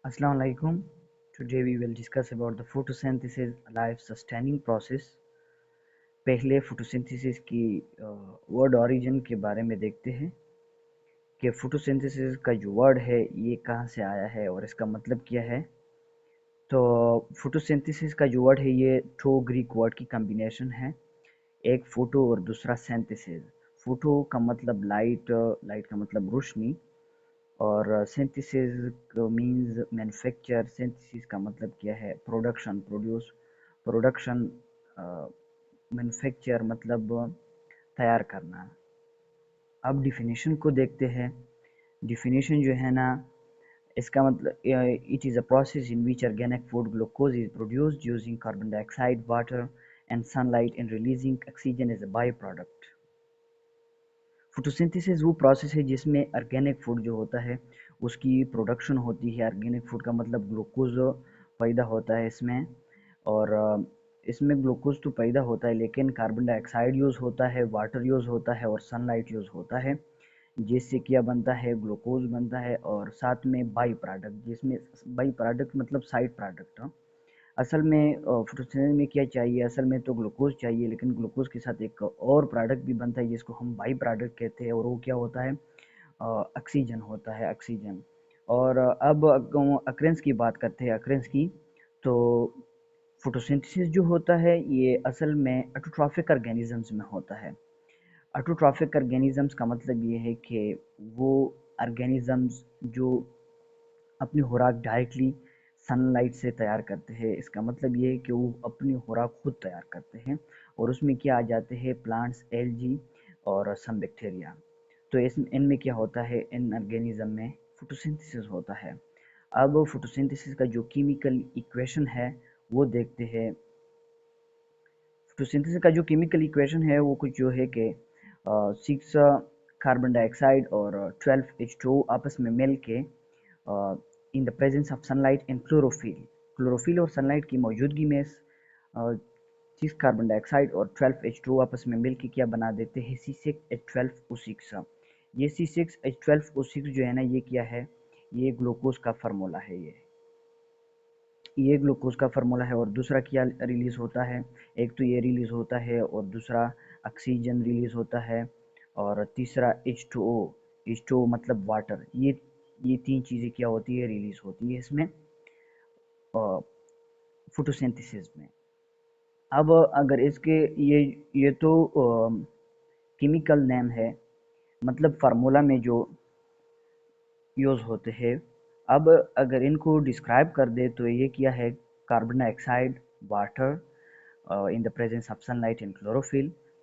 Assalamu alaikum. Today we will discuss about the photosynthesis, a life sustaining process. पहले photosynthesis की word origin के बारे में देखते हैं कि photosynthesis का जो वर्ड है ये कहाँ से आया है और इसका मतलब क्या है। तो photosynthesis का जो वर्ड है ये दो ग्रीक वर्ड की कॉम्बिनेशन है, एक फोटो और दूसरा सिंथेसिस। फोटो का मतलब लाइट, लाइट का मतलब रोशनी, और सिंथेसिस मींस मैन्युफैक्चर। सिंथेसिस का मतलब क्या है? Production, produce, production. मैन्युफैक्चर मतलब तैयार करना। अब डिफिनेशन को देखते हैं। डिफिनेशन जो है ना, इसका मतलब it is a process in which organic food glucose is produced using carbon dioxide, water and sunlight and releasing oxygen as a by product. Photosynthesis वो प्रोसेस है जिसमें ऑर्गेनिक फूड जो होता है उसकी प्रोडक्शन होती है। ऑर्गेनिक फूड का मतलब ग्लूकोज पैदा होता है इसमें, और इसमें ग्लूकोज तो पैदा होता है लेकिन कार्बन डाइऑक्साइड यूज़ होता है, वाटर यूज़ होता है और सनलाइट यूज़ होता है, जिससे क्या बनता है? ग्लूकोज बनता है। और साथ में बाई प्रोडक्ट, जिसमें बाई प्रोडक्ट मतलब साइड प्रोडक्ट। असल में फोटोसिंथेसिस में क्या चाहिए? असल में तो ग्लूकोज चाहिए, लेकिन ग्लूकोज के साथ एक और प्रोडक्ट भी बनता है जिसको हम बाई प्रोडक्ट कहते हैं, और वो क्या होता है? ऑक्सीजन होता है, ऑक्सीजन। और अब अक्रेंस की बात करते हैं, अक्रेंस की। तो फोटोसिंथेसिस जो होता है ये असल में ऑटोट्रॉफिक ऑर्गेनिजम्स में होता है। ऑटोट्रॉफिक ऑर्गेनिजम्स का मतलब ये है कि वो ऑर्गेनिजम्स जो अपनी खुराक डायरेक्टली सनलाइट से तैयार करते हैं। इसका मतलब ये है कि वो अपनी खुराक खुद तैयार करते हैं, और उसमें क्या आ जाते हैं? प्लांट्स, एल्गी और सम बैक्टीरिया। तो इस इनमें क्या होता है? इन ऑर्गेनिज्म में फोटोसिंथेसिस होता है। अब फोटोसिंथेसिस का जो केमिकल इक्वेशन है वो देखते हैं। फोटोसिंथेसिस का जो केमिकल इक्वेशन है वो कुछ जो है कि 6 कार्बन डाइऑक्साइड और 12 H2O आपस में मिल के in the presence of sunlight and chlorophyll, chlorophyll और सनलाइट की मौजूदगी में 6 कार्बन डाइऑक्साइड और 12 H2O आपस में मिलकर क्या बना देते हैं? C6H12O6। ये C6H12O6 जो है ना, ये क्या है? ये ग्लूकोज का फार्मूला है। ये ग्लूकोज का फार्मूला है। और दूसरा क्या रिलीज होता है? एक तो ये रिलीज होता है, और दूसरा ऑक्सीजन रिलीज होता है, और तीसरा H2O। H2O मतलब वाटर। ये तीन चीज़ें क्या होती है? रिलीज होती है इसमें, फोटोसिंथेसिस में। अब अगर इसके ये तो केमिकल नेम है, मतलब फार्मूला में जो यूज़ होते हैं। अब अगर इनको डिस्क्राइब कर दे तो ये क्या है? Carbon dioxide, water in the presence of sunlight and chlorophyll.